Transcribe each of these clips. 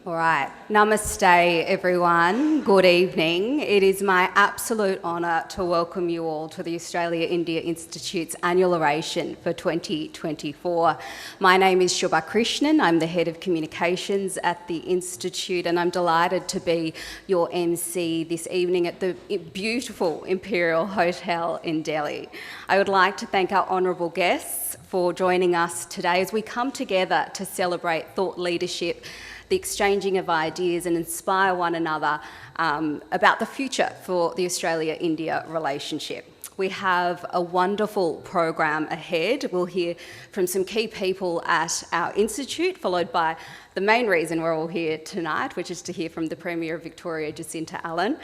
All right, namaste everyone, good evening. It is my absolute honour to welcome you all to the Australia-India Institute's Annual Oration for 2024. My name is Shubha Krishnan, I'm the Head of Communications at the Institute, and I'm delighted to be your MC this evening at the beautiful Imperial Hotel in Delhi. I would like to thank our honourable guests for joining us today as we come together to celebrate thought leadership, the exchanging of ideas, and inspire one another about the future for the Australia-India relationship. We have a wonderful program ahead. We'll hear from some key people at our institute, followed by the main reason we're all here tonight, which is to hear from the Premier of Victoria, Jacinta Allan.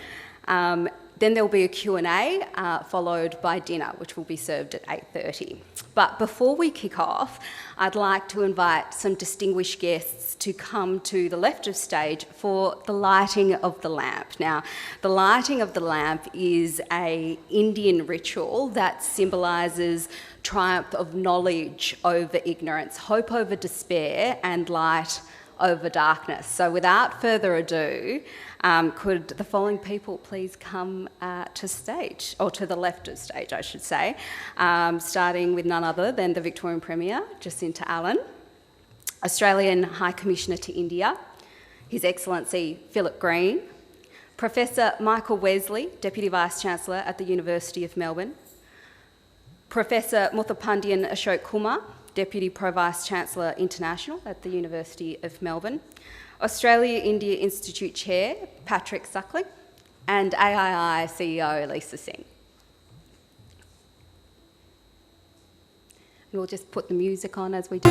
Then there'll be a Q&A, followed by dinner, which will be served at 8:30. But before we kick off, I'd like to invite some distinguished guests to come to the left of stage for the lighting of the lamp. Now, the lighting of the lamp is an Indian ritual that symbolises triumph of knowledge over ignorance, hope over despair, and light over darkness. So without further ado, could the following people please come to stage, or to the left of stage, I should say, starting with none other than the Victorian Premier, Jacinta Allan, Australian High Commissioner to India, His Excellency Philip Green, Professor Michael Wesley, Deputy Vice-Chancellor at the University of Melbourne, Professor Muthupandian Ashok Kumar, Deputy Pro-Vice-Chancellor International at the University of Melbourne, Australia-India Institute Chair Patrick Suckling, and AII CEO Lisa Singh. And we'll just put the music on as we do.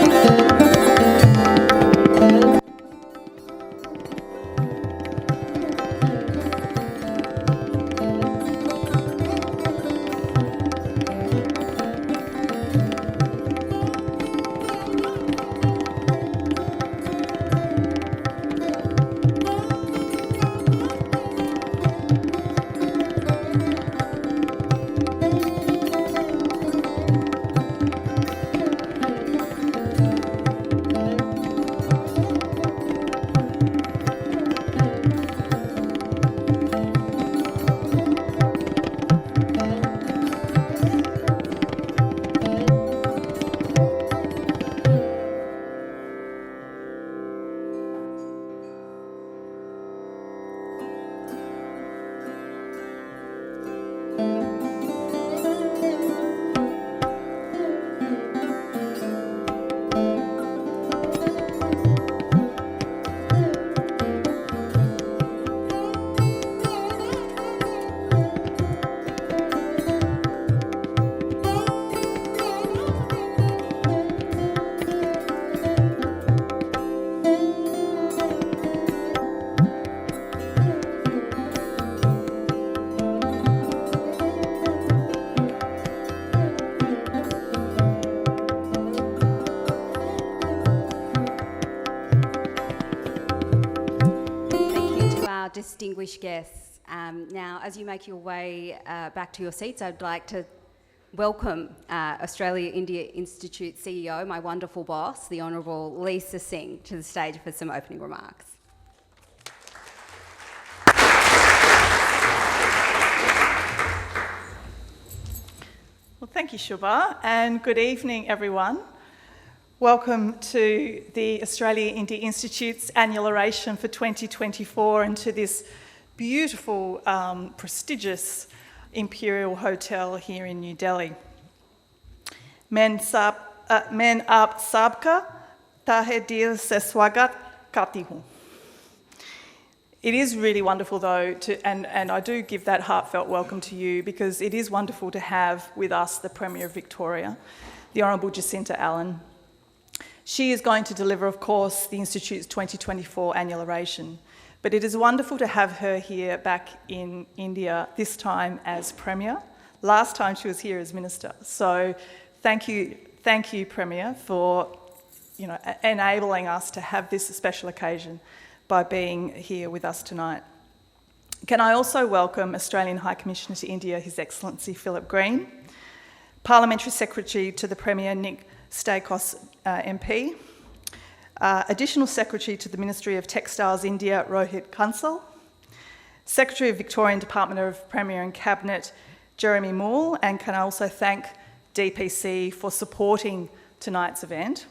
Distinguished guests, now as you make your way back to your seats, I'd like to welcome Australia-India Institute CEO, my wonderful boss, the Honourable Lisa Singh, to the stage for some opening remarks. Well, thank you, Shubha, and good evening, everyone. Welcome to the Australia-India Institute's Annual Oration for 2024 and to this beautiful, prestigious Imperial Hotel here in New Delhi. Main aap sabka tahe dil se swagat karti hu. It is really wonderful, though, and I do give that heartfelt welcome to you, because it is wonderful to have with us the Premier of Victoria, the Honourable Jacinta Allan. She is going to deliver, of course, the Institute's 2024 Annual Oration, but it is wonderful to have her here back in India, this time as Premier. Last time she was here as Minister. So thank you, Premier, for enabling us to have this special occasion by being here with us tonight. Can I also welcome Australian High Commissioner to India, His Excellency Philip Green, Parliamentary Secretary to the Premier Nick Stakos MP, Additional Secretary to the Ministry of Textiles India, Rohit Kansal, Secretary of Victorian Department of Premier and Cabinet, Jeremy Moore, and can I also thank DPC for supporting tonight's event.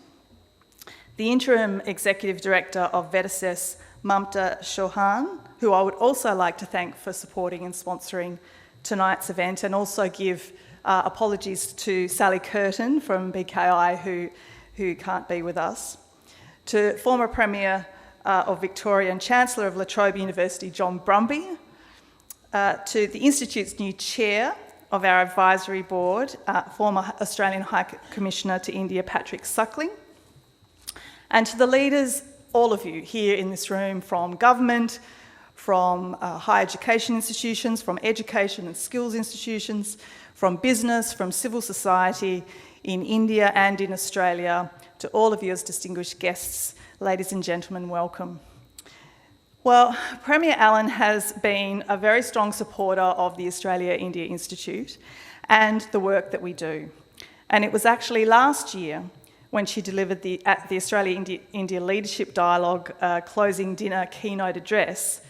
The Interim Executive Director of VetAssess, Mamta Chauhan, who I would also like to thank for supporting and sponsoring tonight's event, and also give apologies to Sally Curtin from BKI who can't be with us. To former Premier of Victoria and Chancellor of La Trobe University, John Brumby, to the Institute's new Chair of our Advisory Board, former Australian High Commissioner to India, Patrick Suckling, and to the leaders, all of you here in this room, from government, from higher education institutions, from education and skills institutions, from business, from civil society in India and in Australia, to all of you as distinguished guests, ladies and gentlemen, welcome. Well, Premier Allan has been a very strong supporter of the Australia-India Institute and the work that we do. And it was actually last year when she delivered at the Australia-India Leadership Dialogue closing dinner keynote address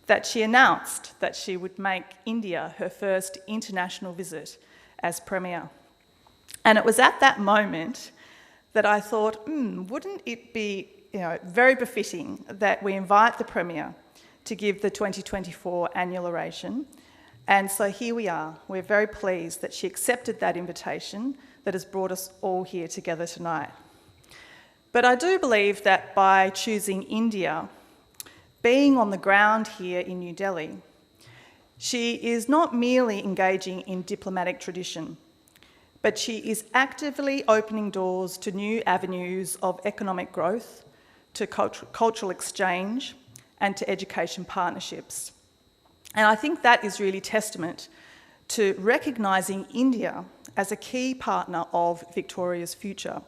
that she announced that she would make India her first international visit as Premier. And it was at that moment that I thought, wouldn't it be very befitting that we invite the Premier to give the 2024 Annual Oration. And so here we are. We're very pleased that she accepted that invitation that has brought us all here together tonight. But I do believe that by choosing India, being on the ground here in New Delhi, she is not merely engaging in diplomatic tradition, but she is actively opening doors to new avenues of economic growth, to cultural exchange, and to education partnerships. And I think that is really testament to recognising India as a key partner of Victoria's future.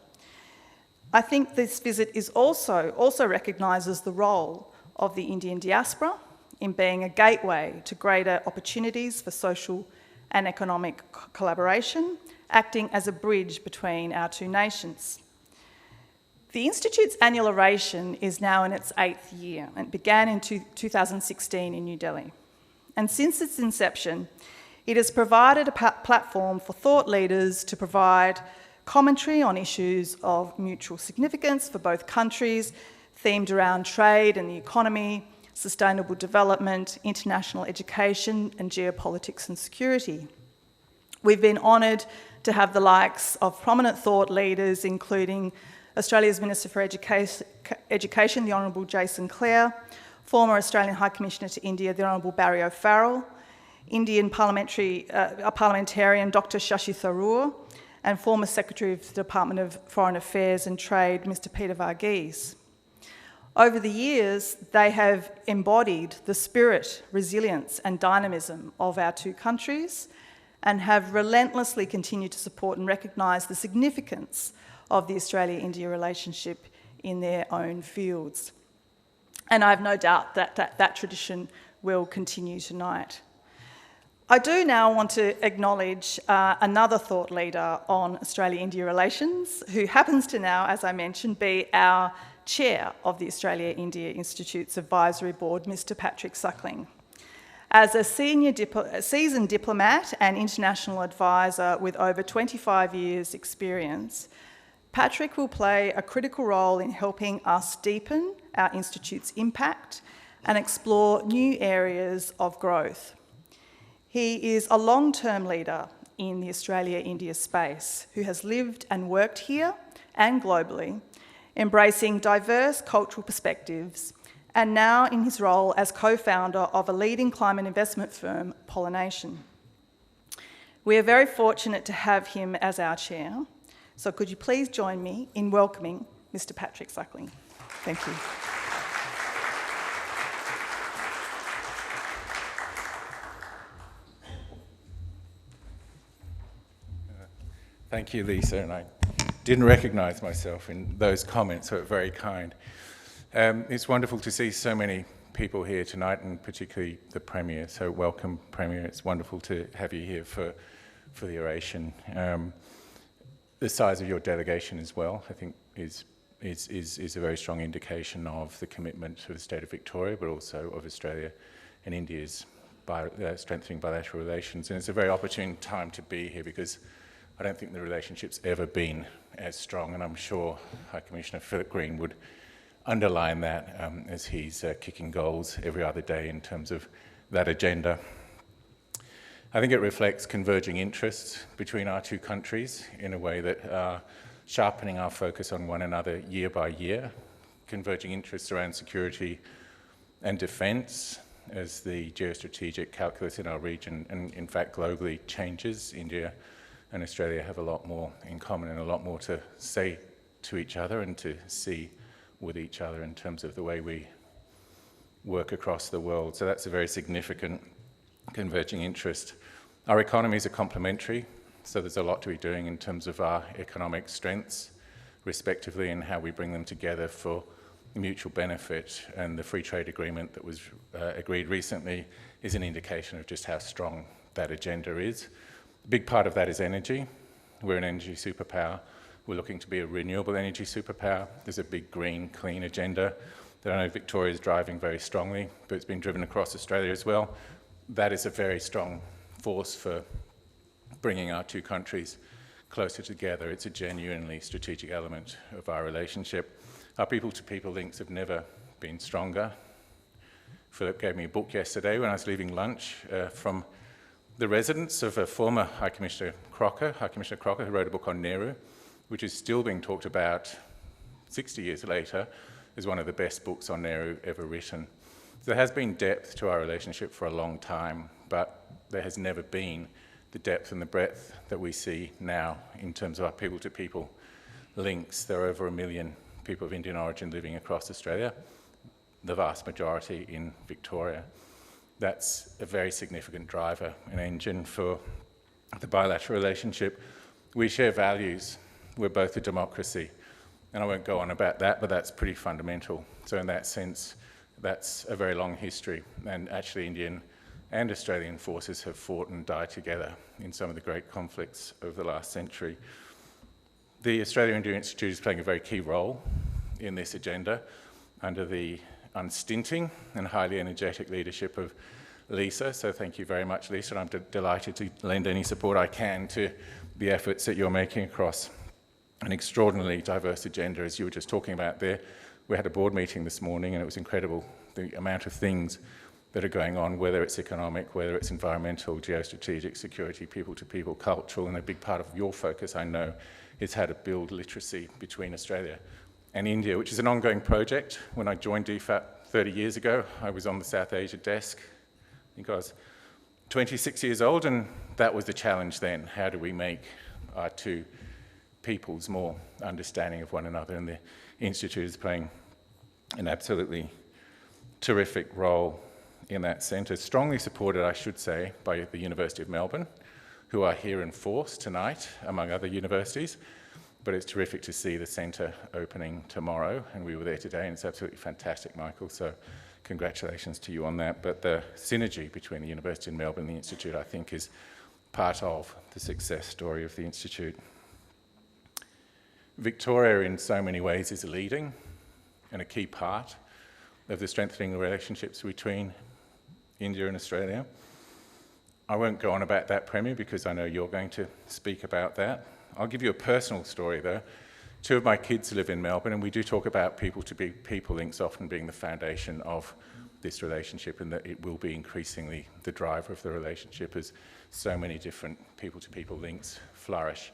I think this visit is also recognises the role of the Indian diaspora in being a gateway to greater opportunities for social and economic collaboration, acting as a bridge between our two nations. The Institute's annual oration is now in its 8th year and began in 2016 in New Delhi. And since its inception, it has provided a platform for thought leaders to provide commentary on issues of mutual significance for both countries, themed around trade and the economy, sustainable development, international education, and geopolitics and security. We've been honoured to have the likes of prominent thought leaders, including Australia's Minister for Education, the Honourable Jacinta Allan, former Australian High Commissioner to India, the Honourable Barry O'Farrell, Indian parliamentarian Dr Shashi Tharoor, and former Secretary of the Department of Foreign Affairs and Trade, Mr Peter Varghese. Over the years, they have embodied the spirit, resilience and dynamism of our two countries and have relentlessly continued to support and recognise the significance of the Australia-India relationship in their own fields. And I have no doubt that that tradition will continue tonight. I do now want to acknowledge another thought leader on Australia-India relations, who happens to now, as I mentioned, be our Chair of the Australia-India Institute's Advisory Board, Mr Patrick Suckling. As a seasoned diplomat and international advisor with over 25 years' experience, Patrick will play a critical role in helping us deepen our Institute's impact and explore new areas of growth. He is a long-term leader in the Australia-India space who has lived and worked here and globally, embracing diverse cultural perspectives, and now in his role as co-founder of a leading climate investment firm, Pollination. We are very fortunate to have him as our chair, so could you please join me in welcoming Mr Patrick Suckling. Thank you. Thank you, Lisa, and I didn't recognise myself in those comments, so very kind. It's wonderful to see so many people here tonight, and particularly the Premier. So welcome, Premier. It's wonderful to have you here for the oration. The size of your delegation as well, I think, is is a very strong indication of the commitment to the state of Victoria, but also of Australia and India's strengthening bilateral relations. And it's a very opportune time to be here because I don't think the relationship's ever been as strong, and I'm sure High Commissioner Philip Green would underline that as he's kicking goals every other day in terms of that agenda. I think it reflects converging interests between our two countries in a way that are sharpening our focus on one another year by year, converging interests around security and defence as the geostrategic calculus in our region and in fact globally changes. India and Australia have a lot more in common and a lot more to say to each other and to see with each other in terms of the way we work across the world. So that's a very significant converging interest. Our economies are complementary, so there's a lot to be doing in terms of our economic strengths, respectively, and how we bring them together for mutual benefit. And the free trade agreement that was agreed recently is an indication of just how strong that agenda is. A big part of that is energy. We're an energy superpower. We're looking to be a renewable energy superpower. There's a big green, clean agenda that I know Victoria is driving very strongly, but it's been driven across Australia as well. That is a very strong force for bringing our two countries closer together. It's a genuinely strategic element of our relationship. Our people-to-people links have never been stronger. Philip gave me a book yesterday when I was leaving lunch from the residence of a former High Commissioner Crocker, who wrote a book on Nehru, which is still being talked about 60 years later as one of the best books on Nehru ever written. So there has been depth to our relationship for a long time, but there has never been the depth and the breadth that we see now in terms of our people-to-people links. There are over 1 million people of Indian origin living across Australia, the vast majority in Victoria. That's a very significant driver, an engine for the bilateral relationship. We share values. We're both a democracy. And I won't go on about that, but that's pretty fundamental. So in that sense, that's a very long history. And actually, Indian and Australian forces have fought and died together in some of the great conflicts of the last century. The Australia-India Institute is playing a very key role in this agenda under the unstinting and highly energetic leadership of Lisa. So thank you very much, Lisa. And I'm delighted to lend any support I can to the efforts that you're making across an extraordinarily diverse agenda, as you were just talking about there. We had a board meeting this morning and it was incredible, the amount of things that are going on, whether it's economic, whether it's environmental, geostrategic, security, people-to-people, cultural, and a big part of your focus, I know, is how to build literacy between Australia and India, which is an ongoing project. When I joined DFAT 30 years ago, I was on the South Asia desk. I think I was 26 years old, and that was the challenge then. How do we make our two peoples more understanding of one another? And the Institute is playing an absolutely terrific role in that centre, strongly supported, I should say, by the University of Melbourne, who are here in force tonight, among other universities. But it's terrific to see the centre opening tomorrow, and we were there today, and it's absolutely fantastic, Michael, so congratulations to you on that. But the synergy between the University of Melbourne and the Institute, I think, is part of the success story of the Institute. Victoria, in so many ways, is leading and a key part of the strengthening relationships between India and Australia. I won't go on about that, Premier, because I know you're going to speak about that. I'll give you a personal story, though. Two of my kids live in Melbourne, and we do talk about people-to-people links often being the foundation of this relationship, and that it will be increasingly the driver of the relationship as so many different people-to-people links flourish.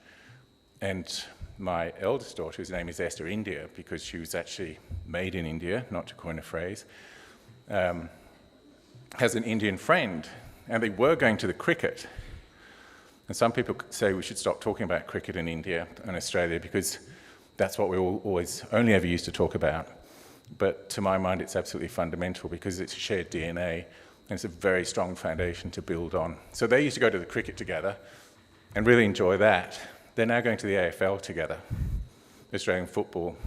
And my eldest daughter, whose name is Esther India, because she was actually made in India, not to coin a phrase, has an Indian friend, and they were going to the cricket. And some people say we should stop talking about cricket in India and Australia because that's what we always only ever used to talk about. But to my mind, it's absolutely fundamental because it's a shared DNA and it's a very strong foundation to build on. So they used to go to the cricket together and really enjoy that. They're now going to the AFL together, Australian football.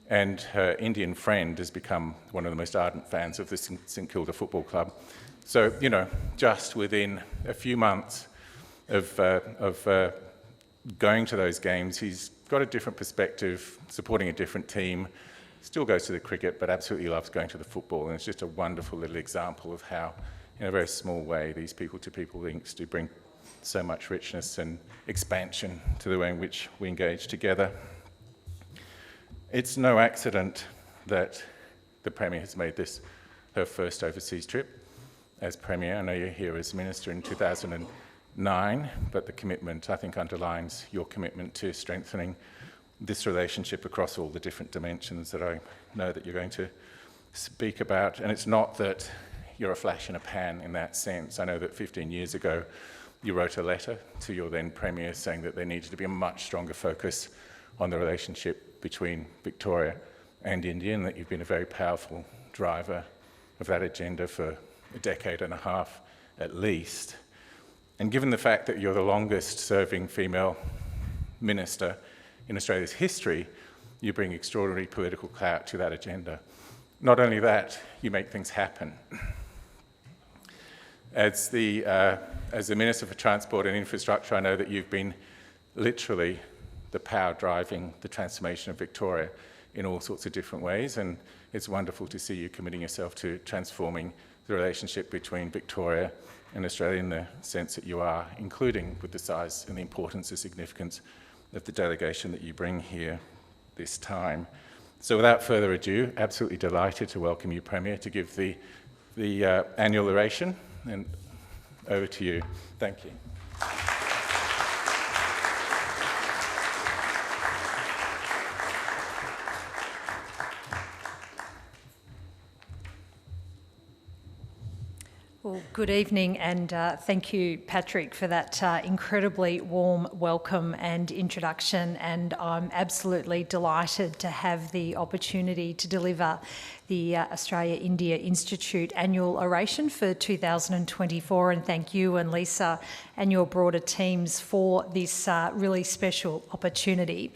And her Indian friend has become one of the most ardent fans of the St Kilda Football Club. So, you know, just within a few months of going to those games, he's got a different perspective, supporting a different team, still goes to the cricket, but absolutely loves going to the football. And it's just a wonderful little example of how, in a very small way, these people-to-people links do bring so much richness and expansion to the way in which we engage together. It's no accident that the Premier has made this her first overseas trip as Premier. I know you're here as Minister in 2009, but the commitment, I think, underlines your commitment to strengthening this relationship across all the different dimensions that I know that you're going to speak about. And it's not that you're a flash in a pan in that sense. I know that 15 years ago, you wrote a letter to your then Premier saying that there needed to be a much stronger focus on the relationship between Victoria and India, and that you've been a very powerful driver of that agenda for a decade and a half at least. And given the fact that you're the longest serving female minister in Australia's history, you bring extraordinary political clout to that agenda. Not only that, you make things happen. As the Minister for Transport and Infrastructure, I know that you've been literally the power driving the transformation of Victoria in all sorts of different ways, and it's wonderful to see you committing yourself to transforming the relationship between Victoria and Australia in the sense that you are, including with the size and the importance and significance of the delegation that you bring here this time. So without further ado, absolutely delighted to welcome you, Premier, to give the annual oration, and over to you. Thank you. Well, good evening, and thank you, Patrick, for that incredibly warm welcome and introduction. And I'm absolutely delighted to have the opportunity to deliver the Australia-India Institute Annual Oration for 2024, and thank you and Lisa and your broader teams for this really special opportunity.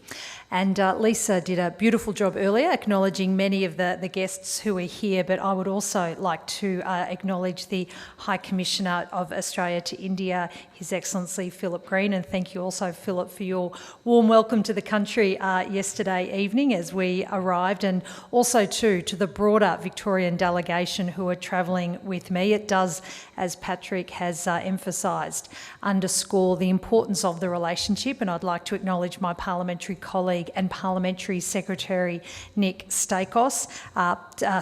And Lisa did a beautiful job earlier acknowledging many of the guests who are here, but I would also like to acknowledge the High Commissioner of Australia to India, His Excellency Philip Green, and thank you also, Philip, for your warm welcome to the country yesterday evening as we arrived, and also too to the broader Victorian delegation who are travelling with me. It does, as Patrick has emphasised, underscore the importance of the relationship, and I'd like to acknowledge my parliamentary colleague and Parliamentary Secretary Nick Stakos,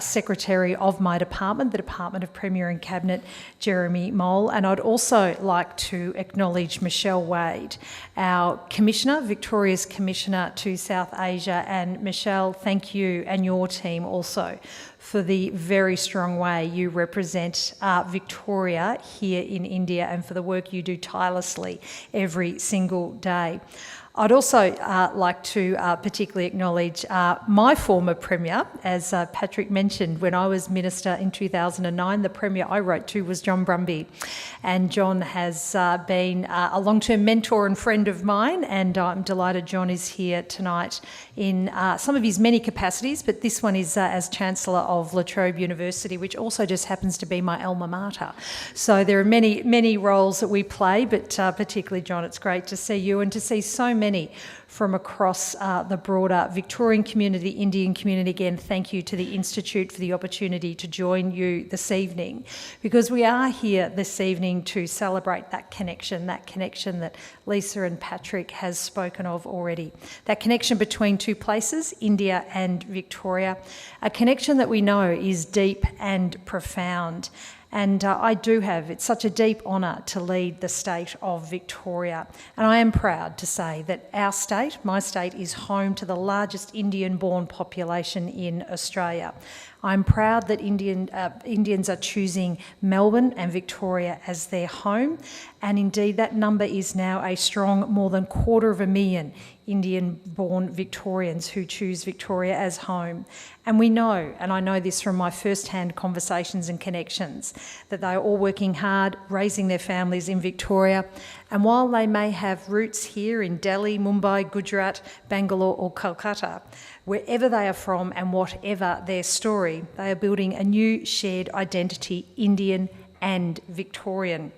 Secretary of my department, the Department of Premier and Cabinet, Jeremy Mole, and I'd also like to acknowledge Michelle Wade, our Commissioner, Victoria's Commissioner to South Asia. And Michelle, thank you and your team also for the very strong way you represent Victoria here in India and for the work you do tirelessly every single day. I'd also like to particularly acknowledge my former Premier. As Patrick mentioned, when I was Minister in 2009, the Premier I wrote to was John Brumby. And John has been a long-term mentor and friend of mine, and I'm delighted John is here tonight in some of his many capacities, but this one is as Chancellor of La Trobe University, which also just happens to be my alma mater. So there are many roles that we play, but particularly, John, it's great to see you and to see so many from across the broader Victorian community, Indian community. Again, thank you to the Institute for the opportunity to join you this evening, because we are here this evening to celebrate that connection that Lisa and Patrick has spoken of already. That connection between two places, India and Victoria, a connection that we know is deep and profound. And it's such a deep honour to lead the state of Victoria. And I am proud to say that our state, my state, is home to the largest Indian-born population in Australia. I'm proud that Indians are choosing Melbourne and Victoria as their home, and indeed that number is now a strong more than 250,000 Indian-born Victorians who choose Victoria as home. And we know, and I know this from my first-hand conversations and connections, that they are all working hard, raising their families in Victoria. And while they may have roots here in Delhi, Mumbai, Gujarat, Bangalore or Kolkata, wherever they are from and whatever their story, they are building a new shared identity, Indian and Victorian.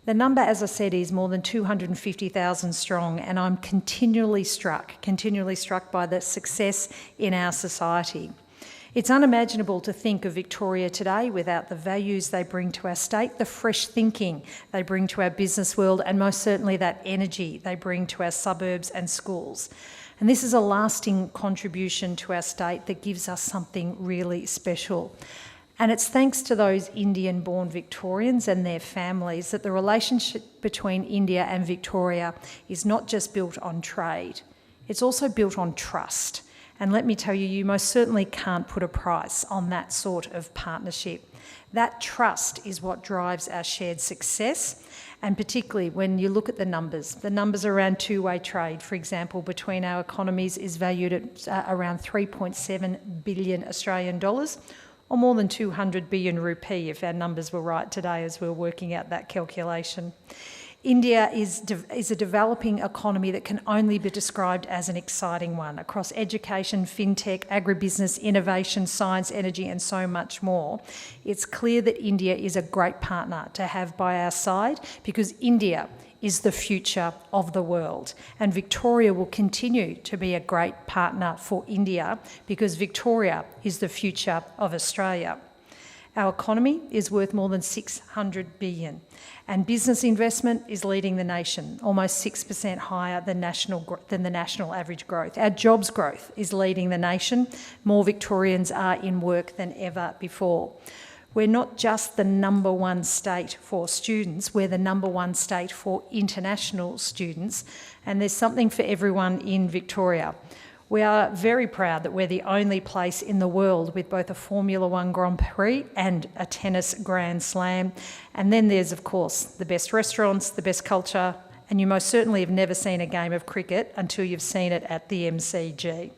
The number, as I said, is more than 250,000 strong, and I'm continually struck by the success in our society. It's unimaginable to think of Victoria today without the values they bring to our state, the fresh thinking they bring to our business world, and most certainly that energy they bring to our suburbs and schools. And this is a lasting contribution to our state that gives us something really special. And it's thanks to those Indian-born Victorians and their families that the relationship between India and Victoria is not just built on trade, it's also built on trust. And let me tell you, you most certainly can't put a price on that sort of partnership. That trust is what drives our shared success, and particularly when you look at the numbers around two-way trade, for example, between our economies is valued at around 3.7 billion Australian dollars, or more than 200 billion rupee, if our numbers were right today as we were working out that calculation. India is a developing economy that can only be described as an exciting one across education, fintech, agribusiness, innovation, science, energy, and so much more. It's clear that India is a great partner to have by our side because India is the future of the world, and Victoria will continue to be a great partner for India because Victoria is the future of Australia. Our economy is worth more than 600 billion, and business investment is leading the nation, almost 6% higher than the national average growth. Our jobs growth is leading the nation. More Victorians are in work than ever before. We're not just the number one state for students, we're the number one state for international students, and there's something for everyone in Victoria. We are very proud that we're the only place in the world with both a Formula One Grand Prix and a tennis Grand Slam. And then there's, of course, the best restaurants, the best culture, and you most certainly have never seen a game of cricket until you've seen it at the MCG.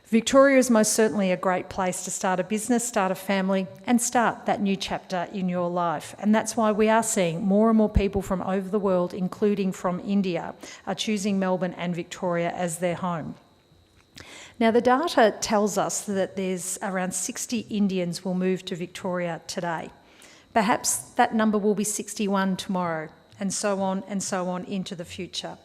Victoria is most certainly a great place to start a business, start a family, and start that new chapter in your life. And that's why we are seeing more and more people from over the world, including from India, are choosing Melbourne and Victoria as their home. Now, the data tells us that there's around 60 Indians will move to Victoria today. Perhaps that number will be 61 tomorrow, and so on into the future.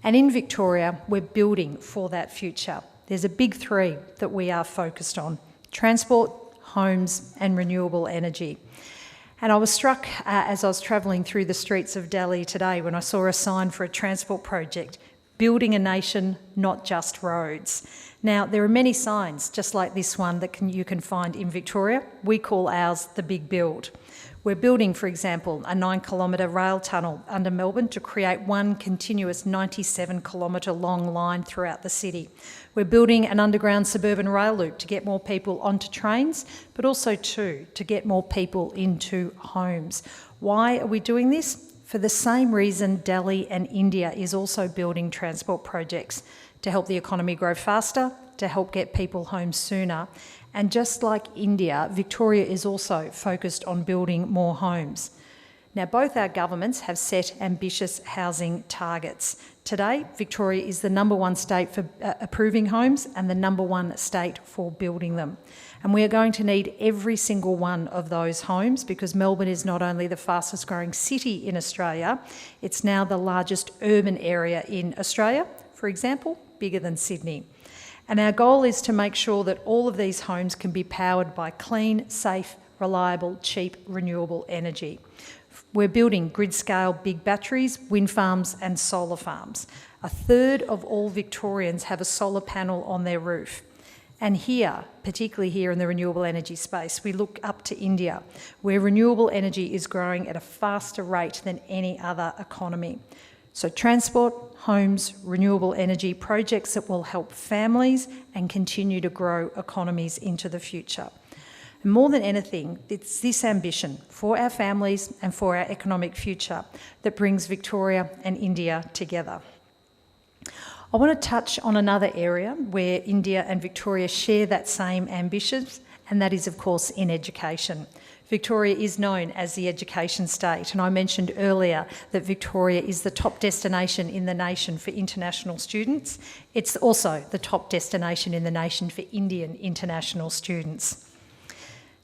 And in Victoria, we're building for that future. There's a big three that we are focused on: transport, homes, and renewable energy. And I was struck as I was travelling through the streets of Delhi today when I saw a sign for a transport project, building a nation, not just roads. Now, there are many signs just like this one that you can find in Victoria. We call ours the Big Build. We're building, for example, a 9-kilometre rail tunnel under Melbourne to create one continuous 97-kilometre long line throughout the city. We're building an underground suburban rail loop to get more people onto trains, but also to get more people into homes. Why are we doing this? For the same reason Delhi and India is also building transport projects to help the economy grow faster, to help get people home sooner. And just like India, Victoria is also focused on building more homes. Now, both our governments have set ambitious housing targets. Today, Victoria is the number one state for approving homes and the number one state for building them. And we are going to need every single one of those homes because Melbourne is not only the fastest growing city in Australia, it's now the largest urban area in Australia, for example, bigger than Sydney. And our goal is to make sure that all of these homes can be powered by clean, safe, reliable, cheap, renewable energy. We're building grid-scale big batteries, wind farms and solar farms. A third of all Victorians have a solar panel on their roof. And here, particularly here in the renewable energy space, we look up to India, where renewable energy is growing at a faster rate than any other economy. So transport, homes, renewable energy, projects that will help families and continue to grow economies into the future. And more than anything, it's this ambition for our families and for our economic future that brings Victoria and India together. I want to touch on another area where India and Victoria share that same ambitions, and that is, of course, in education. Victoria is known as the education state, and I mentioned earlier that Victoria is the top destination in the nation for international students. It's also the top destination in the nation for Indian international students.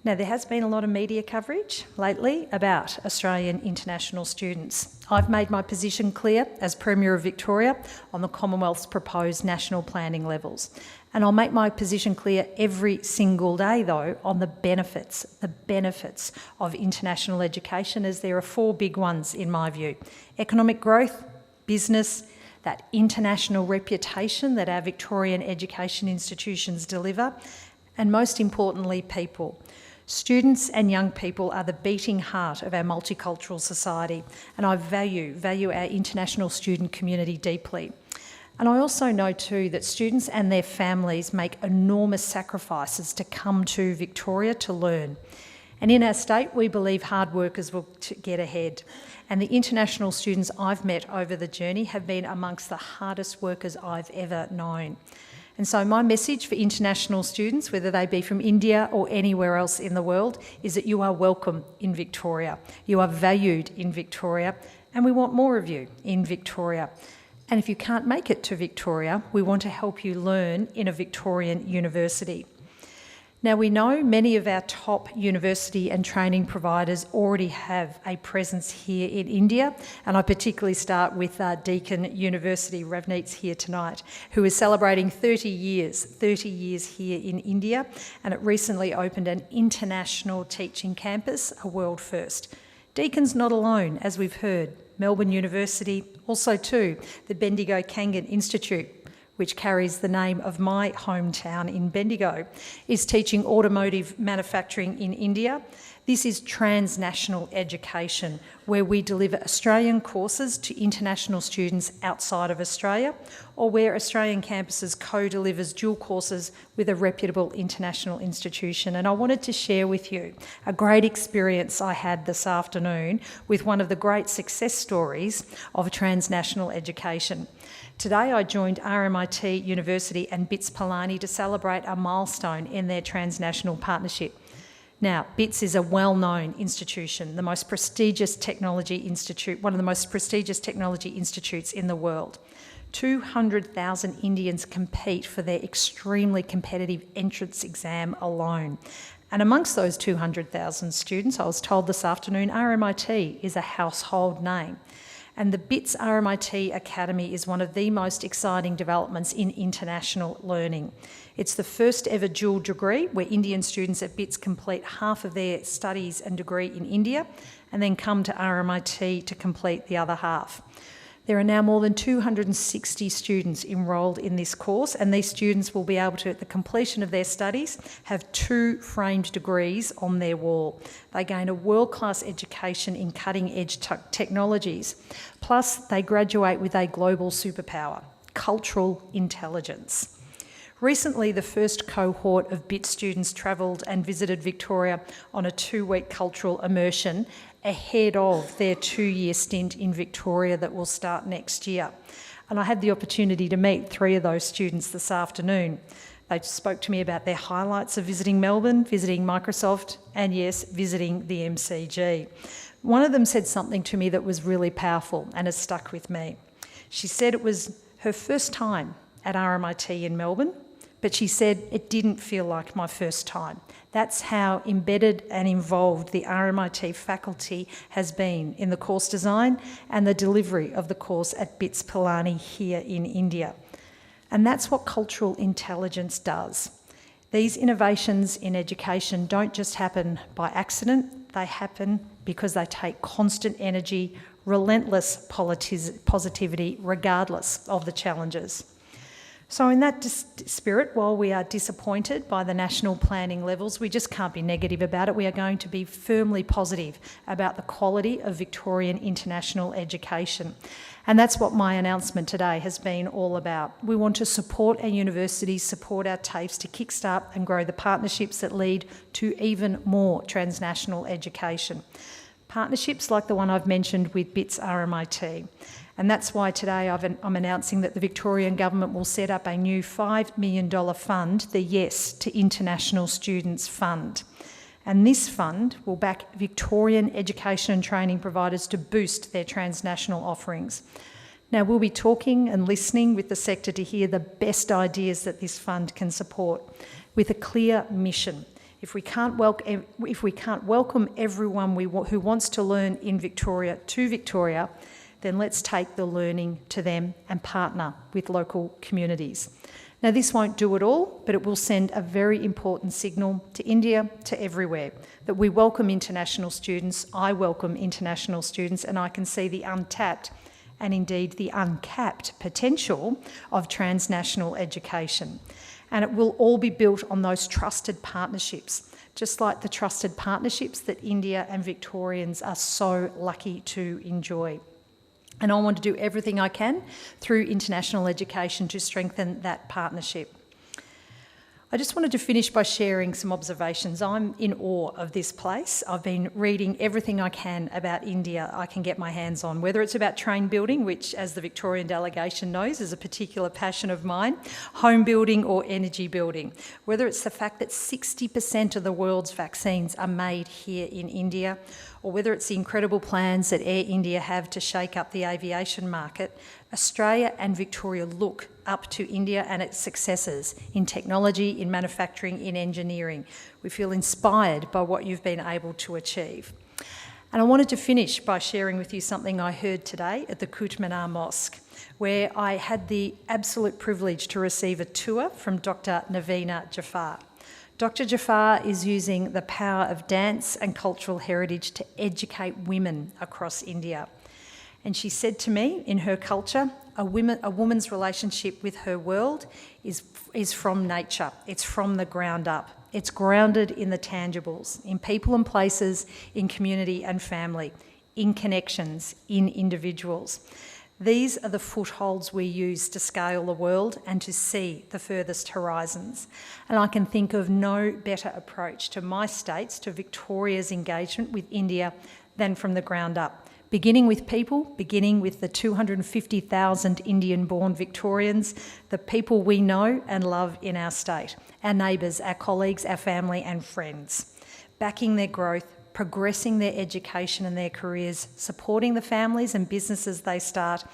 Now, there has been a lot of media coverage lately about Australian international students. I've made my position clear as Premier of Victoria on the Commonwealth's proposed national planning levels. And I'll make my position clear every single day, though, on the benefits of international education, as there are four big ones in my view. Economic growth, business, that international reputation that our Victorian education institutions deliver, and most importantly, people. Students and young people are the beating heart of our multicultural society, and I value our international student community deeply. And I also know too that students and their families make enormous sacrifices to come to Victoria to learn. And in our state, we believe hard workers will get ahead. And the international students I've met over the journey have been amongst the hardest workers I've ever known. And so my message for international students, whether they be from India or anywhere else in the world, is that you are welcome in Victoria. You are valued in Victoria, and we want more of you in Victoria. And if you can't make it to Victoria, we want to help you learn in a Victorian university. Now, we know many of our top university and training providers already have a presence here in India, and I particularly start with Deakin University, Ravneet's here tonight, who is celebrating 30 years here in India, and it recently opened an international teaching campus, a world first. Deakin's not alone, as we've heard. Melbourne University, also too, the Bendigo Kangan Institute, which carries the name of my hometown in Bendigo, is teaching automotive manufacturing in India. This is transnational education, where we deliver Australian courses to international students outside of Australia, or where Australian campuses co-delivers dual courses with a reputable international institution. And I wanted to share with you a great experience I had this afternoon with one of the great success stories of transnational education. Today I joined RMIT University and BITS Palani to celebrate a milestone in their transnational partnership. Now, BITS is a well-known institution, the most prestigious technology institute, one of the most prestigious technology institutes in the world. 200,000 Indians compete for their extremely competitive entrance exam alone. And amongst those 200,000 students, I was told this afternoon, RMIT is a household name. And the BITS RMIT Academy is one of the most exciting developments in international learning. It's the first ever dual degree where Indian students at BITS complete half of their studies and degree in India and then come to RMIT to complete the other half. There are now more than 260 students enrolled in this course, and these students will be able to, at the completion of their studies, have 2 framed degrees on their wall. They gain a world-class education in cutting-edge technologies, plus they graduate with a global superpower, cultural intelligence. Recently, the first cohort of BIT students travelled and visited Victoria on a 2-week cultural immersion ahead of their 2-year stint in Victoria that will start next year. And I had the opportunity to meet 3 of those students this afternoon. They spoke to me about their highlights of visiting Melbourne, visiting Microsoft, and yes, visiting the MCG. One of them said something to me that was really powerful and has stuck with me. She said it was her first time at RMIT in Melbourne, but she said it didn't feel like my first time. That's how embedded and involved the RMIT faculty has been in the course design and the delivery of the course at BITS Palani here in India. And that's what cultural intelligence does. These innovations in education don't just happen by accident, they happen because they take constant energy, relentless positivity, regardless of the challenges. So in that spirit, while we are disappointed by the national planning levels, we just can't be negative about it. We are going to be firmly positive about the quality of Victorian international education. And that's what my announcement today has been all about. We want to support our universities, support our TAFEs to kickstart and grow the partnerships that lead to even more transnational education. Partnerships like the one I've mentioned with BITS RMIT. And that's why today I'm announcing that the Victorian Government will set up a new $5 million fund, the Yes to International Students Fund. And this fund will back Victorian education and training providers to boost their transnational offerings. Now, we'll be talking and listening with the sector to hear the best ideas that this fund can support with a clear mission. If we can't welcome everyone who wants to learn in Victoria to Victoria, then let's take the learning to them and partner with local communities. Now, this won't do it all, but it will send a very important signal to India, to everywhere, that we welcome international students, I welcome international students, and I can see the untapped and indeed the uncapped potential of transnational education. And it will all be built on those trusted partnerships, just like the trusted partnerships that India and Victorians are so lucky to enjoy. And I want to do everything I can through international education to strengthen that partnership. I just wanted to finish by sharing some observations. I'm in awe of this place. I've been reading everything I can about India I can get my hands on, whether it's about train building, which, as the Victorian delegation knows, is a particular passion of mine, home building or energy building, whether it's the fact that 60% of the world's vaccines are made here in India, or whether it's the incredible plans that Air India have to shake up the aviation market. Australia and Victoria look up to India and its successes in technology, in manufacturing, in engineering. We feel inspired by what you've been able to achieve. And I wanted to finish by sharing with you something I heard today at the Qutb Minar Mosque, where I had the absolute privilege to receive a tour from Dr. Navina Jafar. Dr. Jafar is using the power of dance and cultural heritage to educate women across India. And she said to me, in her culture, a woman's relationship with her world is from nature. It's from the ground up. It's grounded in the tangibles, in people and places, in community and family, in connections, in individuals. These are the footholds we use to scale the world and to see the furthest horizons. And I can think of no better approach to my state's, to Victoria's engagement with India than from the ground up. Beginning with people, beginning with the 250,000 Indian-born Victorians, the people we know and love in our state, our neighbours, our colleagues, our family and friends. Backing their growth, progressing their education and their careers, supporting the families and businesses they start,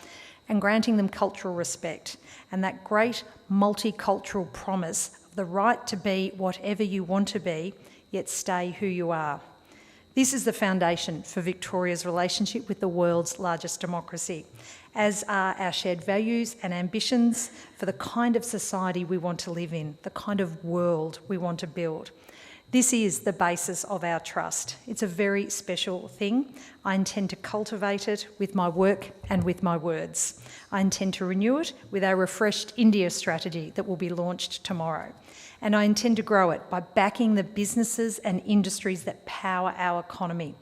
and granting them cultural respect and that great multicultural promise of the right to be whatever you want to be, yet stay who you are. This is the foundation for Victoria's relationship with the world's largest democracy, as are our shared values and ambitions for the kind of society we want to live in, the kind of world we want to build. This is the basis of our trust. It's a very special thing. I intend to cultivate it with my work and with my words. I intend to renew it with our refreshed India strategy that will be launched tomorrow. And I intend to grow it by backing the businesses and industries that power our economy.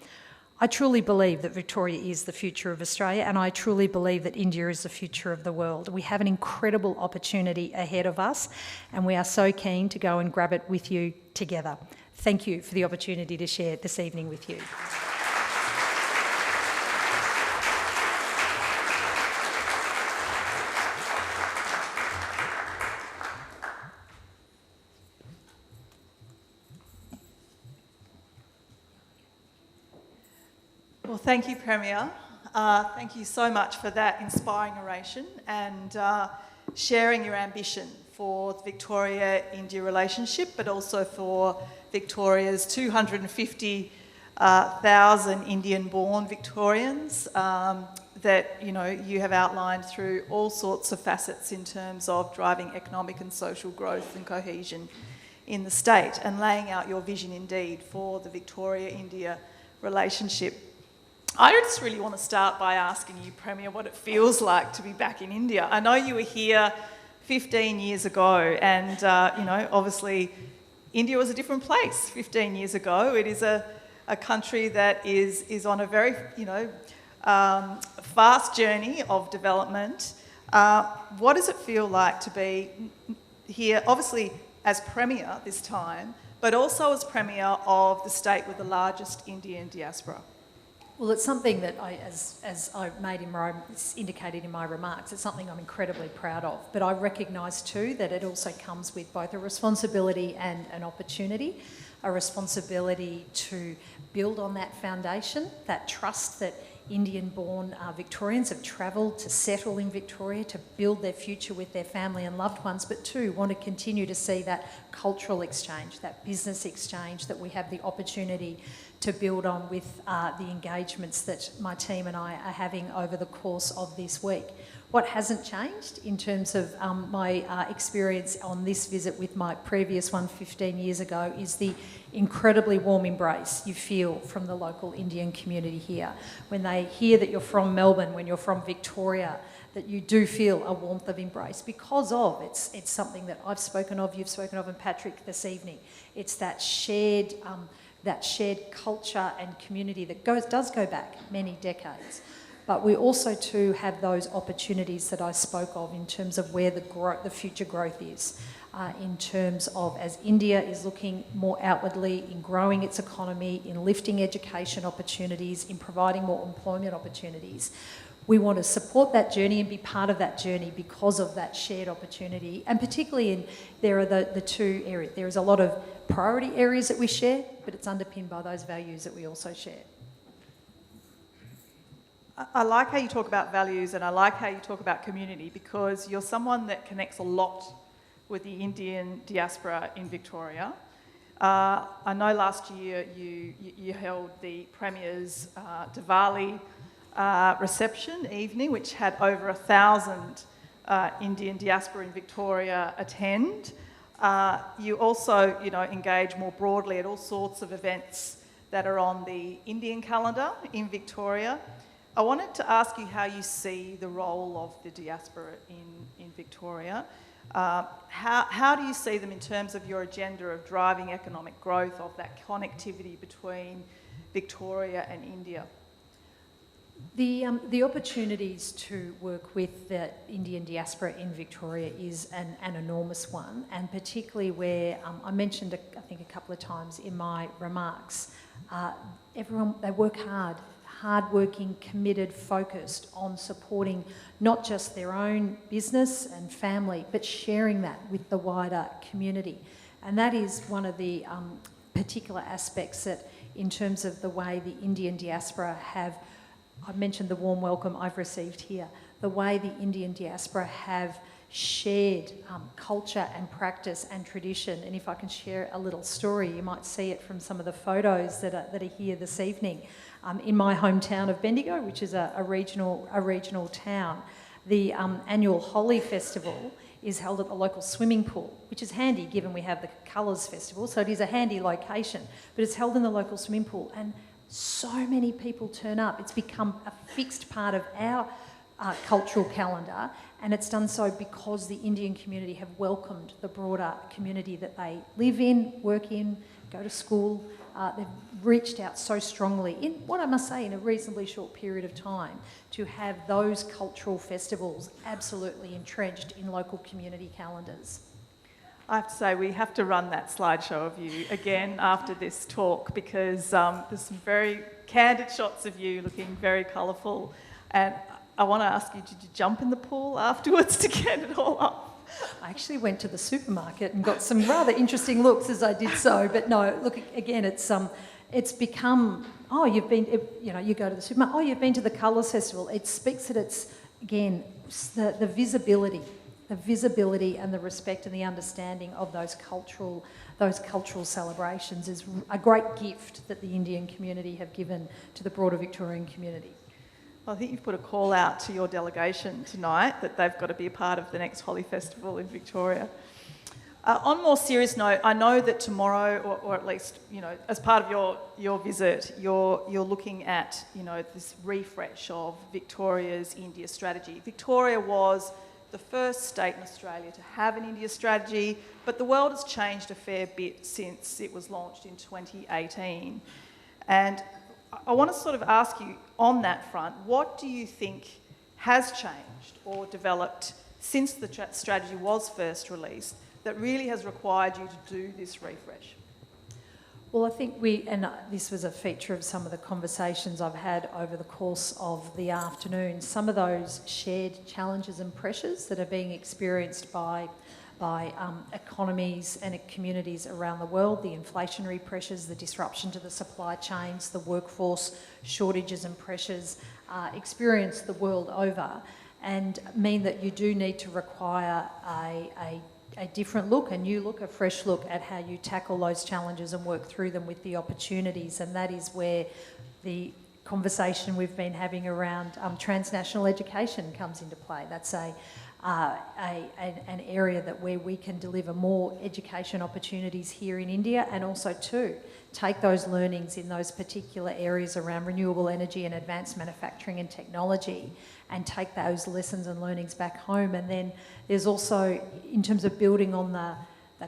I truly believe that Victoria is the future of Australia, and I truly believe that India is the future of the world. We have an incredible opportunity ahead of us, and we are so keen to go and grab it with you together. Thank you for the opportunity to share this evening with you. Well, thank you, Premier. Thank you so much for that inspiring oration and sharing your ambition for the Victoria-India relationship, but also for Victoria's 250,000 Indian-born Victorians that you have outlined through all sorts of facets in terms of driving economic and social growth and cohesion in the state and laying out your vision indeed for the Victoria-India relationship. I just really want to start by asking you, Premier, what it feels like to be back in India. I know you were here 15 years ago and, obviously India was a different place 15 years ago. It is a country that is on a very, fast journey of development. What does it feel like to be here, obviously as Premier this time, but also as Premier of the state with the largest Indian diaspora? Well, it's something that as I indicated in my remarks, it's something I'm incredibly proud of. But I recognise too that it also comes with both a responsibility and an opportunity, a responsibility to build on that foundation, that trust that Indian-born Victorians have travelled to settle in Victoria, to build their future with their family and loved ones, but too want to continue to see that cultural exchange, that business exchange that we have the opportunity to build on with the engagements that my team and I are having over the course of this week. What hasn't changed in terms of my experience on this visit with my previous one 15 years ago is the incredibly warm embrace you feel from the local Indian community here. When they hear that you're from Melbourne, when you're from Victoria, that you do feel a warmth of embrace because of, it's something that I've spoken of, you've spoken of, and Patrick this evening. It's that shared culture and community that does go back many decades. But we also too have those opportunities that I spoke of in terms of where the future growth is, in terms of as India is looking more outwardly in growing its economy, in lifting education opportunities, in providing more employment opportunities. We want to support that journey and be part of that journey because of that shared opportunity. And particularly there are the two areas. There is a lot of priority areas that we share, but it's underpinned by those values that we also share. I like how you talk about values and I like how you talk about community because you're someone that connects a lot with the Indian diaspora in Victoria. I know last year you held the Premier's Diwali reception evening, which had over 1,000 Indian diaspora in Victoria attend. You also, engage more broadly at all sorts of events that are on the Indian calendar in Victoria. I wanted to ask you how you see the role of the diaspora in Victoria. How do you see them in terms of your agenda of driving economic growth, of that connectivity between Victoria and India? The opportunities to work with the Indian diaspora in Victoria is an enormous one, and particularly where I mentioned, I think a couple of times in my remarks, they work hard-working, committed, focused on supporting not just their own business and family, but sharing that with the wider community. And that is one of the particular aspects that, in terms of the way the Indian diaspora have, I mentioned the warm welcome I've received here, the way the Indian diaspora have shared culture and practice and tradition. And if I can share a little story, you might see it from some of the photos that are here this evening. In my hometown of Bendigo, which is a regional town, the annual Holi festival is held at the local swimming pool, which is handy given we have the Colours Festival, so it is a handy location, but it's held in the local swimming pool and so many people turn up. It's become a fixed part of our cultural calendar, and it's done so because the Indian community have welcomed the broader community that they live in, work in, go to school. They've reached out so strongly in what I must say in a reasonably short period of time to have those cultural festivals absolutely entrenched in local community calendars. I have to say, we have to run that slideshow of you again after this talk because there's some very candid shots of you looking very colourful. And I want to ask you, did you jump in the pool afterwards to get it all up? I actually went to the supermarket and got some rather interesting looks as I did so. But no, look, again, it's become, you go to the supermarket, you've been to the Colours Festival. It speaks that it's, again, the visibility and the respect and the understanding of those cultural celebrations is a great gift that the Indian community have given to the broader Victorian community. Well, I think you've put a call out to your delegation tonight that they've got to be a part of the next Holi Festival in Victoria. On a more serious note, I know that tomorrow, or at least, as part of your visit, you're looking at, this refresh of Victoria's India strategy. Victoria was the first state in Australia to have an India strategy, but the world has changed a fair bit since it was launched in 2018. And I want to sort of ask you on that front, what do you think has changed or developed since the strategy was first released that really has required you to do this refresh? Well, I think this was a feature of some of the conversations I've had over the course of the afternoon, some of those shared challenges and pressures that are being experienced by economies and communities around the world, the inflationary pressures, the disruption to the supply chains, the workforce shortages and pressures experienced the world over, and mean that you do need to require a different look, a new look, a fresh look at how you tackle those challenges and work through them with the opportunities. And that is where the conversation we've been having around transnational education comes into play. That's an area where we can deliver more education opportunities here in India, and also too take those learnings in those particular areas around renewable energy and advanced manufacturing and technology, and take those lessons and learnings back home. And then there's also, in terms of building on the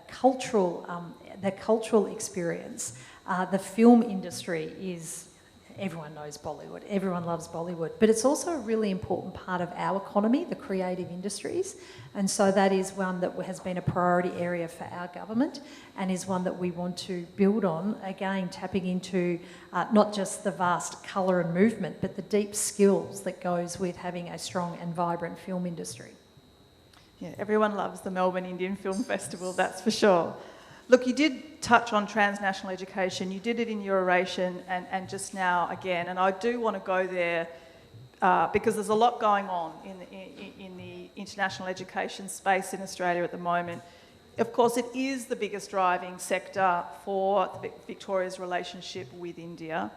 cultural experience, the film industry is. Everyone knows Bollywood, everyone loves Bollywood, but it's also a really important part of our economy, the creative industries, and so that is one that has been a priority area for our government, and is one that we want to build on, again tapping into not just the vast colour and movement, but the deep skills that goes with having a strong and vibrant film industry. Yeah, everyone loves the Melbourne Indian Film Festival, that's for sure. Look, you did touch on transnational education. You did it in your oration and just now again, and I do want to go there because there's a lot going on in the international education space in Australia at the moment. Of course, it is the biggest driving sector for Victoria's relationship with India.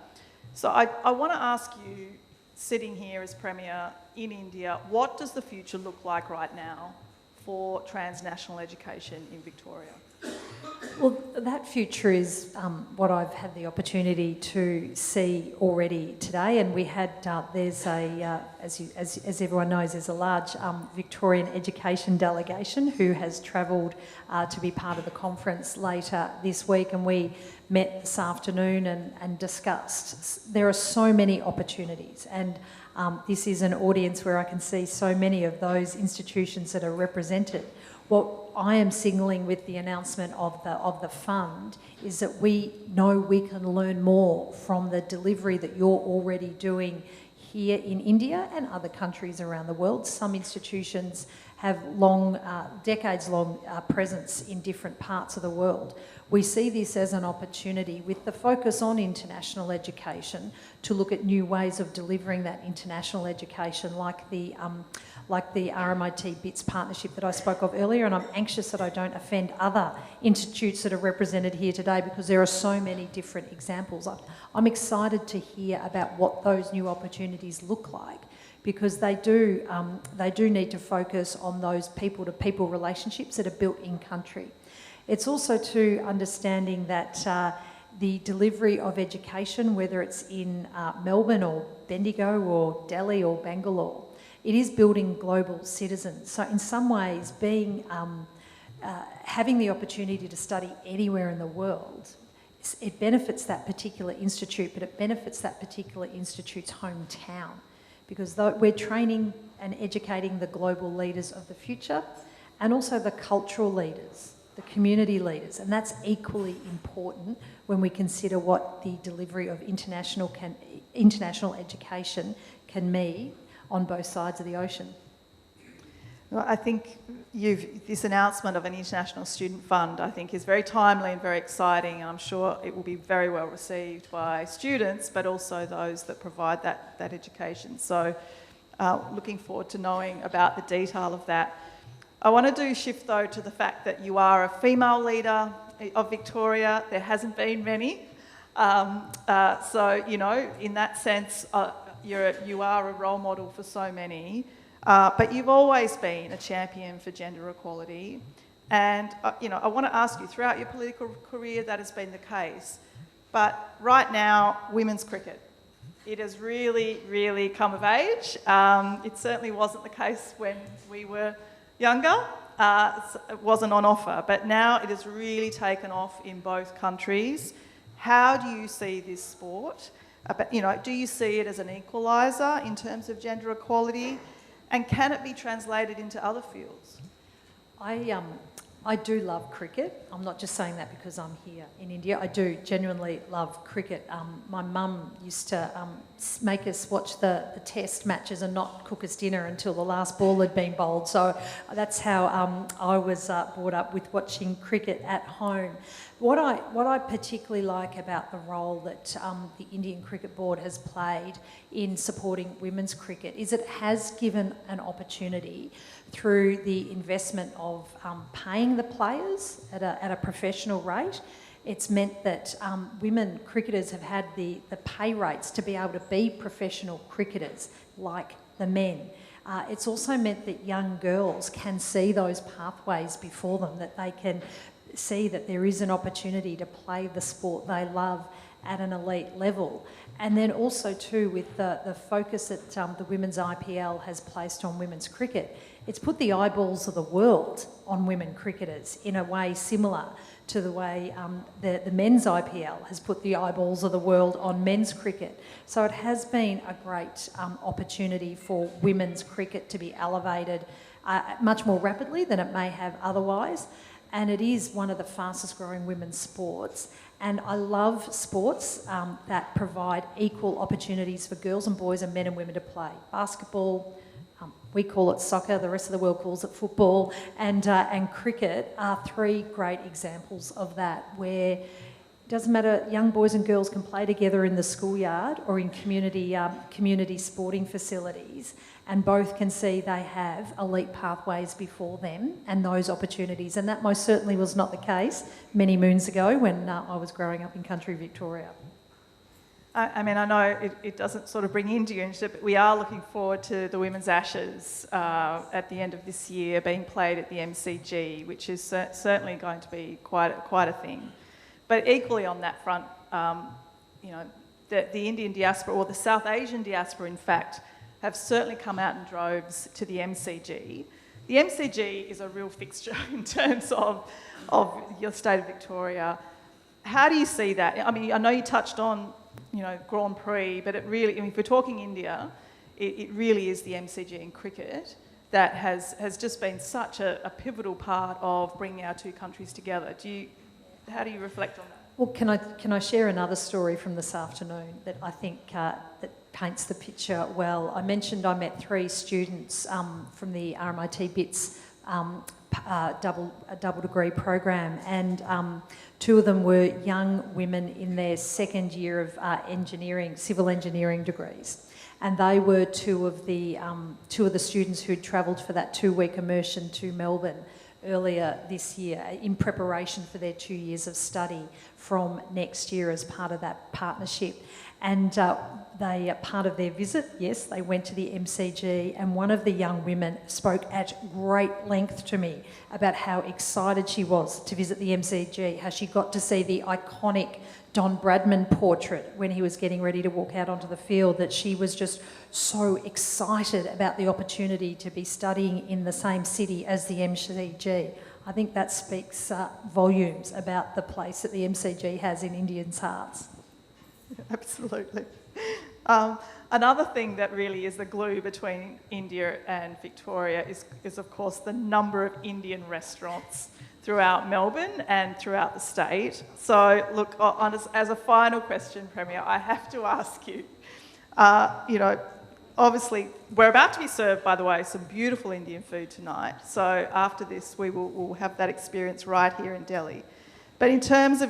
So I want to ask you, sitting here as Premier in India, what does the future look like right now for transnational education in Victoria? Well, that future is what I've had the opportunity to see already today, and we had there's a as everyone knows, there's a large Victorian education delegation who has travelled to be part of the conference later this week, and we met this afternoon and discussed. There are so many opportunities, and this is an audience where I can see so many of those institutions that are represented. What I am signalling with the announcement of the fund is that we know we can learn more from the delivery that you're already doing here in India and other countries around the world. Some institutions have decades-long presence in different parts of the world. We see this as an opportunity, with the focus on international education, to look at new ways of delivering that international education, like the RMIT BITS partnership that I spoke of earlier, and I'm anxious that I don't offend other institutes that are represented here today, because there are so many different examples. I'm excited to hear about what those new opportunities look like, because they do need to focus on those people-to-people relationships that are built in country. It's also to understanding that the delivery of education, whether it's in Melbourne or Bendigo or Delhi or Bangalore, it is building global citizens. So in some ways, having the opportunity to study anywhere in the world, it benefits that particular institute, but it benefits that particular institute's hometown, because we're training and educating the global leaders of the future, and also the cultural leaders, the community leaders, and that's equally important when we consider what the delivery of international education can mean on both sides of the ocean. Well, I think this announcement of an international student fund, I think, is very timely and very exciting, and I'm sure it will be very well received by students, but also those that provide that education. So looking forward to knowing about the detail of that. I want to shift though to the fact that you are a female leader of Victoria. There hasn't been many. So, you know, in that sense, you are a role model for so many. But you've always been a champion for gender equality. And, you know, I want to ask you, throughout your political career, that has been the case. But right now, women's cricket, it has really, really come of age. It certainly wasn't the case when we were younger. It wasn't on offer, but now it has really taken off in both countries. How do you see this sport? You know, do you see it as an equaliser in terms of gender equality? And can it be translated into other fields? I do love cricket. I'm not just saying that because I'm here in India. I do genuinely love cricket. My mum used to make us watch the test matches and not cook us dinner until the last ball had been bowled. So that's how I was brought up, with watching cricket at home. What I particularly like about the role that the Indian Cricket Board has played in supporting women's cricket is it has given an opportunity through the investment of paying the players at a professional rate. It's meant that women cricketers have had the pay rates to be able to be professional cricketers like the men. It's also meant that young girls can see those pathways before them, that they can see that there is an opportunity to play the sport they love at an elite level. And then also too, with the focus that the Women's IPL has placed on women's cricket, it's put the eyeballs of the world on women cricketers in a way similar to the way the men's IPL has put the eyeballs of the world on men's cricket. So it has been a great opportunity for women's cricket to be elevated much more rapidly than it may have otherwise. And it is one of the fastest growing women's sports. And I love sports that provide equal opportunities for girls and boys and men and women to play. Basketball, we call it soccer, the rest of the world calls it football, and cricket are three great examples of that, where it doesn't matter, young boys and girls can play together in the schoolyard or in community sporting facilities, and both can see they have elite pathways before them and those opportunities. And that most certainly was not the case many moons ago when I was growing up in country Victoria. I mean, I know it doesn't sort of bring India into it, but we are looking forward to the Women's Ashes at the end of this year being played at the MCG, which is certainly going to be quite a thing. But equally on that front, you know, the Indian diaspora, or the South Asian diaspora, in fact, have certainly come out in droves to the MCG. The MCG is a real fixture in terms of your state of Victoria. How do you see that? I mean, I know you touched on, you know, Grand Prix, but it really, I mean, if we're talking India, it really is the MCG in cricket that has just been such a pivotal part of bringing our two countries together. How do you reflect on that? Well, can I share another story from this afternoon that I think that paints the picture well? I mentioned I met three students from the RMIT BITS double degree program, and two of them were young women in their second year of civil engineering degrees, and they were two of the students who'd travelled for that 2-week immersion to Melbourne earlier this year in preparation for their 2 years of study from next year as part of that partnership. And part of their visit, yes, they went to the MCG, and one of the young women spoke at great length to me about how excited she was to visit the MCG, how she got to see the iconic Don Bradman portrait when he was getting ready to walk out onto the field, that she was just so excited about the opportunity to be studying in the same city as the MCG. I think that speaks volumes about the place that the MCG has in Indians' hearts. Absolutely. Another thing that really is the glue between India and Victoria is of course the number of Indian restaurants throughout Melbourne and throughout the state. So look, as a final question, Premier, I have to ask you, you know, obviously we're about to be served, by the way, some beautiful Indian food tonight. So after this, we'll have that experience right here in Delhi. But in terms of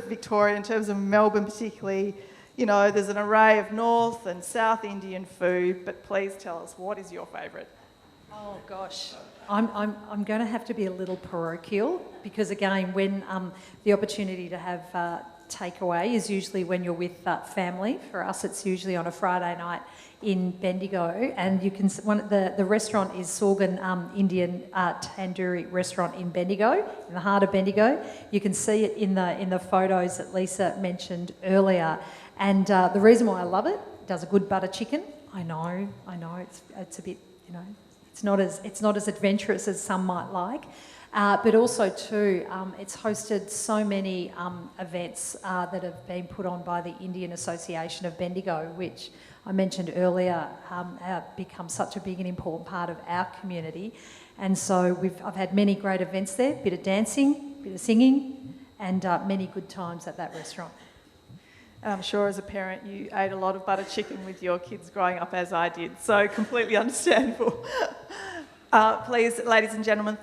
Victoria, in terms of Melbourne particularly, you know, there's an array of North and South Indian food, but please tell us, what is your favourite? Oh gosh, I'm going to have to be a little parochial, because again, when the opportunity to have takeaway is usually when you're with family. For us, it's usually on a Friday night in Bendigo, and you can the restaurant is Sorgan Indian Tandoori restaurant in Bendigo, in the heart of Bendigo. You can see it in the photos that Lisa mentioned earlier, and the reason why I love it does a good butter chicken. I know, it's a bit, you know, it's not as adventurous as some might like. But also too, it's hosted so many events that have been put on by the Indian Association of Bendigo, which I mentioned earlier have become such a big and important part of our community. And so I've had many great events there, a bit of dancing, a bit of singing, and many good times at that restaurant. And I'm sure as a parent you ate a lot of butter chicken with your kids growing up, as I did, so completely understandable. Please, ladies and gentlemen,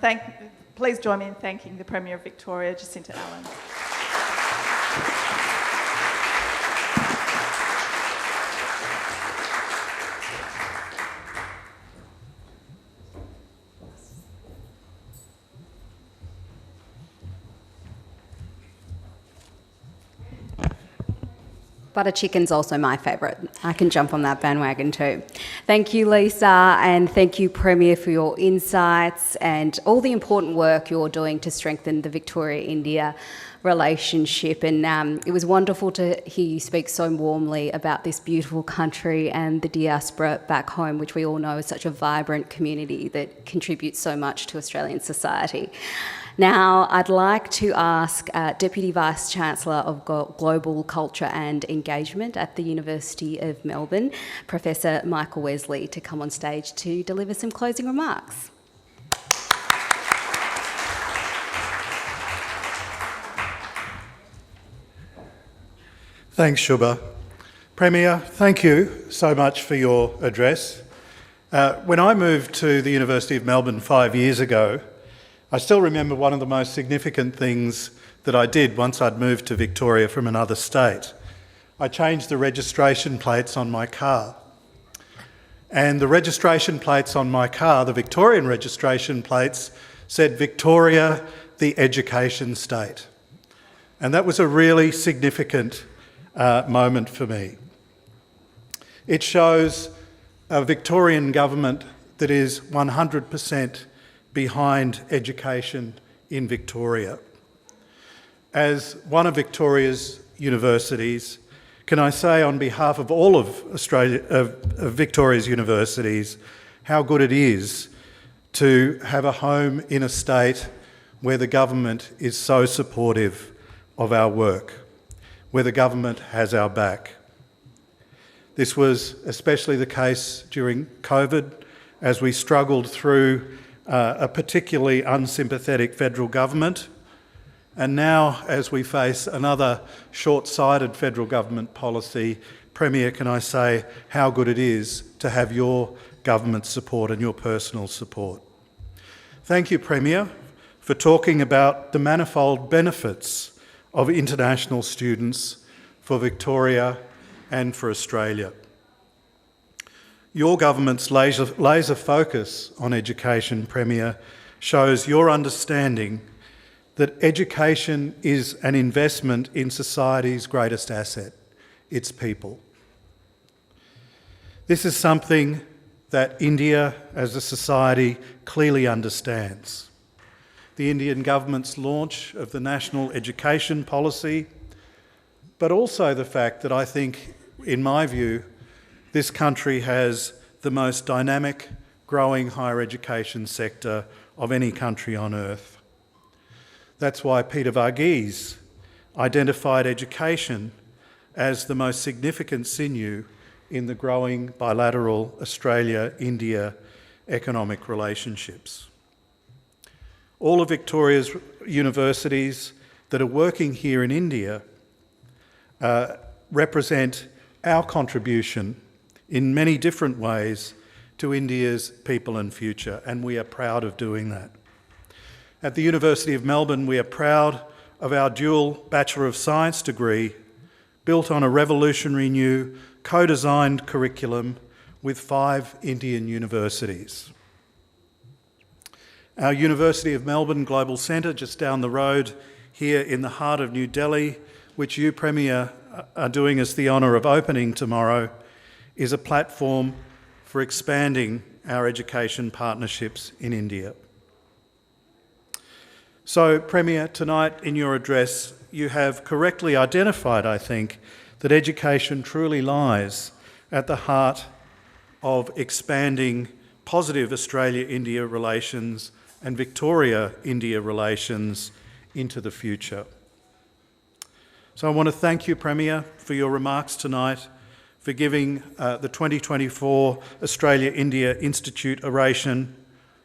please join me in thanking the Premier of Victoria, Jacinta Allan. Butter chicken's also my favourite. I can jump on that bandwagon too. Thank you, Lisa, and thank you, Premier, for your insights and all the important work you're doing to strengthen the Victoria-India relationship. And it was wonderful to hear you speak so warmly about this beautiful country and the diaspora back home, which we all know is such a vibrant community that contributes so much to Australian society. Now, I'd like to ask Deputy Vice-Chancellor of Global Culture and Engagement at the University of Melbourne, Professor Michael Wesley, to come on stage to deliver some closing remarks. Thanks, Shubha. Premier, thank you so much for your address. When I moved to the University of Melbourne 5 years ago, I still remember one of the most significant things that I did once I'd moved to Victoria from another state. I changed the registration plates on my car. And the registration plates on my car, the Victorian registration plates, said Victoria, the education state. And that was a really significant moment for me. It shows a Victorian government that is 100% behind education in Victoria. As one of Victoria's universities, can I say on behalf of all of Victoria's universities how good it is to have a home in a state where the government is so supportive of our work, where the government has our back. This was especially the case during COVID as we struggled through a particularly unsympathetic federal government, and now as we face another short-sighted federal government policy, Premier, can I say how good it is to have your government support and your personal support. Thank you, Premier, for talking about the manifold benefits of international students for Victoria and for Australia. Your government's laser focus on education, Premier, shows your understanding that education is an investment in society's greatest asset, its people. This is something that India as a society clearly understands. The Indian government's launch of the National Education Policy, but also the fact that I think, in my view, this country has the most dynamic, growing higher education sector of any country on earth. That's why Peter Varghese identified education as the most significant sinew in the growing bilateral Australia-India economic relationships. All of Victoria's universities that are working here in India represent our contribution in many different ways to India's people and future, and we are proud of doing that. At the University of Melbourne, we are proud of our dual Bachelor of Science degree built on a revolutionary new co-designed curriculum with 5 Indian universities. Our University of Melbourne Global Centre, just down the road here in the heart of New Delhi, which you, Premier, are doing us the honour of opening tomorrow, is a platform for expanding our education partnerships in India. So, Premier, tonight in your address, you have correctly identified, I think, that education truly lies at the heart of expanding positive Australia-India relations and Victoria-India relations into the future. So I want to thank you, Premier, for your remarks tonight, for giving the 2024 Australia-India Institute Oration,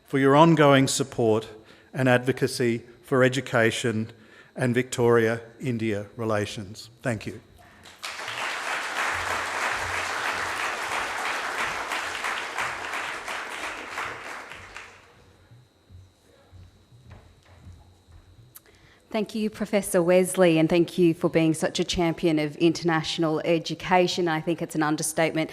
for your ongoing support and advocacy for education and Victoria-India relations. Thank you. Thank you, Professor Wesley, and thank you for being such a champion of international education. I think it's an understatement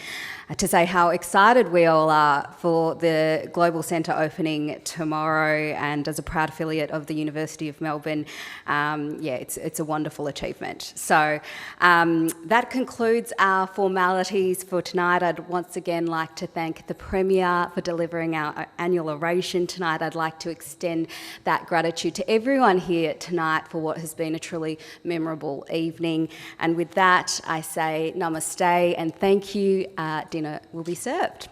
to say how excited we all are for the Global Centre opening tomorrow, and as a proud affiliate of the University of Melbourne, it's a wonderful achievement. So that concludes our formalities for tonight. I'd once again like to thank the Premier for delivering our annual oration tonight. I'd like to extend that gratitude to everyone here tonight for what has been a truly memorable evening. And with that, I say namaste and thank you. Dinner will be served.